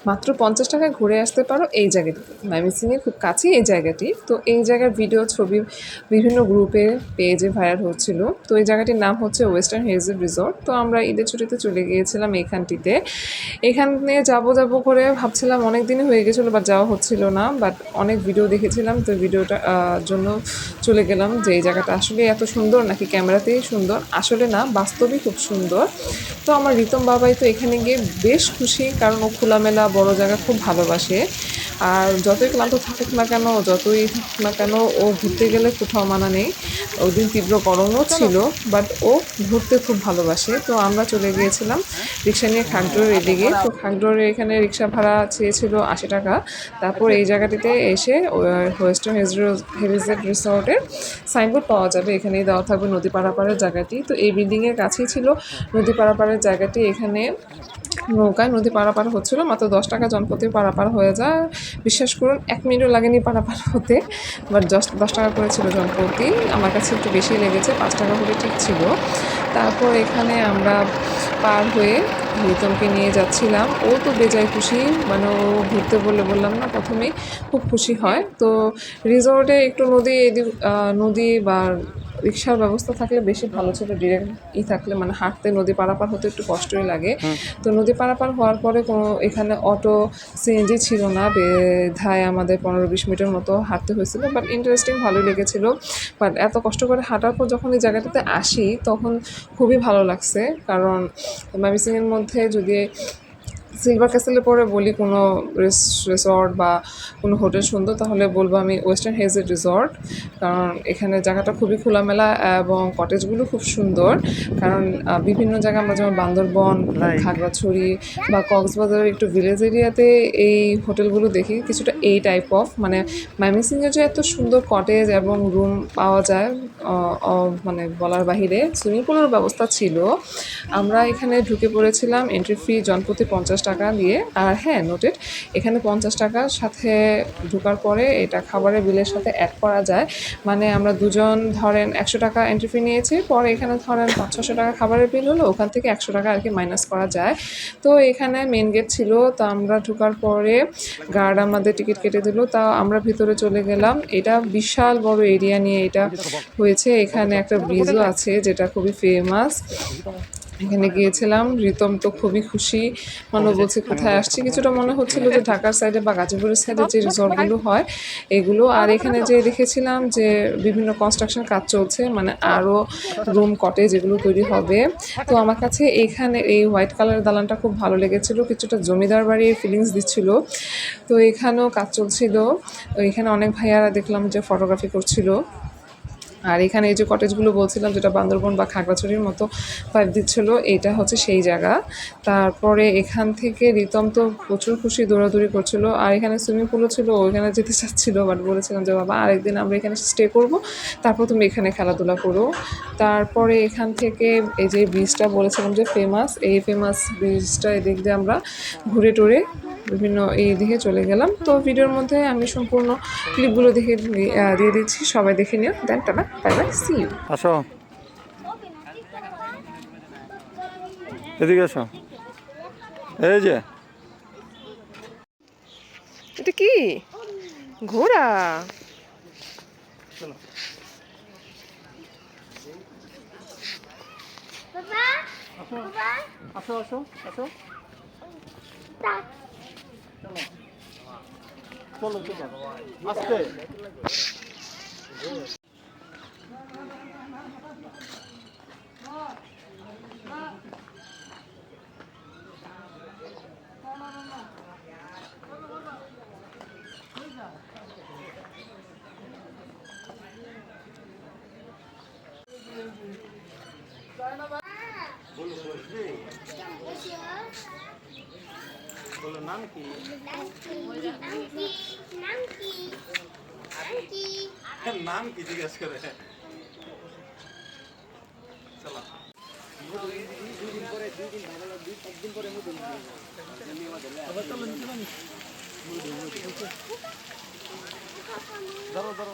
মাত্র 50 টাকায় ঘুরে আসতে পারো এই জায়গাটি। ময়মনসিংহের খুব কাছেই এই জায়গাটি। তো এই জায়গার ভিডিও ছবি বিভিন্ন গ্রুপে পেজে ভাইরাল হচ্ছিল। তো এই জায়গাটির নাম হচ্ছে ওয়েস্টার্ন হেরিটেজ রিসর্ট। তো আমরা ঈদের ছুটিতে চলে গিয়েছিলাম এইখানটিতে। এখানে যাব করে ভাবছিলাম, অনেক দিনই হয়ে গেছিলো বাট যাওয়া হচ্ছিল না। বাট অনেক ভিডিও দেখেছিলাম, তো ভিডিওটা জন্য চলে গেলাম যে এই জায়গাটা আসলে এত সুন্দর নাকি ক্যামেরাতেই সুন্দর। আসলে না, বাস্তবেই খুব সুন্দর। তো আমার রিতম বাবাই তো এখানে গিয়ে বেশ খুশি, কারণ ও খোলামেলা বড় জায়গা খুব ভালোবাসে। আর যতই ক্লান্ত থাকুক না কেন, যতই থাকুক না কেন, ও ঘুরতে গেলে কোথাও মানা নেই। ওই দিন তীব্র গরমও ছিল, বাট ও ঘুরতে খুব ভালোবাসে। তো আমরা চলে গিয়েছিলাম রিক্সা নিয়ে খাগড়ার এদিকে। তো খাগড়ার এখানে রিক্সা ভাড়া চেয়েছিল 80 টাকা। তারপর এই জায়গাটিতে এসে ওয়েস্টার্ন হেরিটেজ রিসর্টের সাইনবোর্ড পাওয়া যাবে, এখানেই দেওয়া থাকবে নদী পারাপারের জায়গাটি। তো এই বিল্ডিংয়ের কাছেই ছিল নদী পারাপারের জায়গাটি। এখানে নৌকায় নদী পারাপার হচ্ছিল, মাত্র 10 টাকা জনপ্রতি পারাপার হয়ে যায়। বিশ্বাস করুন 1 মিনিটও লাগেনি পারাপার হতে, বাট 10 টাকা করে ছিল জনপ্রতি। আমার কাছে একটু বেশি লেগেছে, 5 টাকা হলে ঠিক ছিল। তারপর এখানে আমরা পার হয়ে রিতমকে নিয়ে যাচ্ছিলাম। ও তো বেজায় খুশি, মানে ও ঘুরতে বললাম না প্রথমেই, খুব খুশি হয়। তো রিসর্টে একটু নদী বা রিক্সার ব্যবস্থা থাকলে বেশি ভালো ছিল। ডিরেক্ট থাকলে মানে হাঁটতে নদী পারাপার হতে একটু কষ্টই লাগে। তো নদী পারাপার হওয়ার পরে কোনো এখানে অটো সিএনজি ছিল না, বেধায় আমাদের 15-20 মিনিটের মতো হাঁটতে হয়েছিল। বাট ইন্টারেস্টিং, ভালোই লেগেছিল। বাট এত কষ্ট করে হাঁটার পর যখন এই জায়গাটাতে আসি তখন খুবই ভালো লাগছে। কারণ ময়মনসিংহের মধ্যে যদি সিলভার ক্যাসেলের পরে বলি কোনো রিসর্ট বা কোনো হোটেল সুন্দর, তাহলে বলবো আমি ওয়েস্টার্ন হেরিটেজ রিসর্ট। কারণ এখানে জায়গাটা খুবই খোলামেলা এবং কটেজগুলো খুব সুন্দর। কারণ বিভিন্ন জায়গায় আমরা যেমন বান্দরবন, খাগড়াছড়ি বা কক্সবাজারের একটু ভিলেজ এরিয়াতে এই হোটেলগুলো দেখি, কিছুটা এই টাইপ অফ। মানে ময়মনসিংহে যে এত সুন্দর কটেজ এবং রুম পাওয়া যায় মানে বলার বাহিরে। সুইমিং পুলের ব্যবস্থা ছিল। আমরা এখানে ঢুকে পড়েছিলাম, এন্ট্রি ফি জনপ্রতি 50 টাকা দিয়ে। আর হ্যাঁ, নোটেড, এখানে 50 টাকার সাথে ঢোকার পরে এটা খাবারের বিলের সাথে অ্যাড করা যায়। মানে আমরা দুজন ধরেন 100 টাকা এন্ট্রি ফি নিয়েছি, পরে এখানে ধরেন 500-600 টাকা খাবারের বিল হলো, ওখান থেকে 100 টাকা আর কি মাইনাস করা যায়। তো এখানে মেন গেট ছিল, তো আমরা ঢোকার পরে গার্ড আমাদের টিকিট কেটে দিল, তা আমরা ভিতরে চলে গেলাম। এটা বিশাল বড় এরিয়া নিয়ে এটা হয়েছে। এখানে একটা ব্রিজও আছে যেটা খুবই ফেমাস। এখানে গিয়েছিলাম, রিতম তো খুবই খুশি। মানে বলছে কোথায় আসছি, কিছুটা মনে হচ্ছিল যে ঢাকার সাইডে বা গাজীপুরের সাইডে যে রিসর্টগুলো হয় এগুলো। আর এখানে যে দেখেছিলাম যে বিভিন্ন কনস্ট্রাকশন কাজ চলছে, মানে আরও রুম কটেজ এগুলো তৈরি হবে। তো আমার কাছে এখানে এই হোয়াইট কালারের দালানটা খুব ভালো লেগেছিল, কিছুটা জমিদার বাড়ির ফিলিংস দিচ্ছিল। তো এখানেও কাজ চলছিল। এখানে অনেক ভাইয়ারা দেখলাম যে ফটোগ্রাফি করছিল। আর এখানে এই যে কটেজগুলো বলছিলাম, যেটা বান্দরবন বা খাগড়াছড়ির মতো ভাইব দিচ্ছিল, এটা হচ্ছে সেই জায়গা। তারপরে এখান থেকে রিতম তো প্রচুর খুশি, দৌড়াদৌড়ি করছিল। আর এখানে সুইমিং পুলও ছিল, ওইখানে যেতে চাচ্ছিল, বাট বলেছিলাম যে বাবা আরেকদিন আমরা এখানে স্টে করব, তারপর তুমি এখানে খেলাধুলা করো। তারপরে এখান থেকে এই যে ব্রিজটা বলেছিলাম যে ফেমাস, এই ফেমাস ব্রিজটা এদিক দিয়ে আমরা ঘুরে টুরে বিভিন্ন এই দিকে চলে গেলাম। তো ভিডিওর মধ্যে আমি সম্পূর্ণ ক্লিপগুলো দিয়ে দিচ্ছি, সবাই দেখে নিও। Then tata, bye bye, see you. আসো, এদিকে আসো। এই যে এটা কি ঘোড়া? আসো আসো আসো, চলো চলো আস্তে। বলো নাম কি? নাম কি জিজ্ঞেস করে? চলো ধরো ধরো।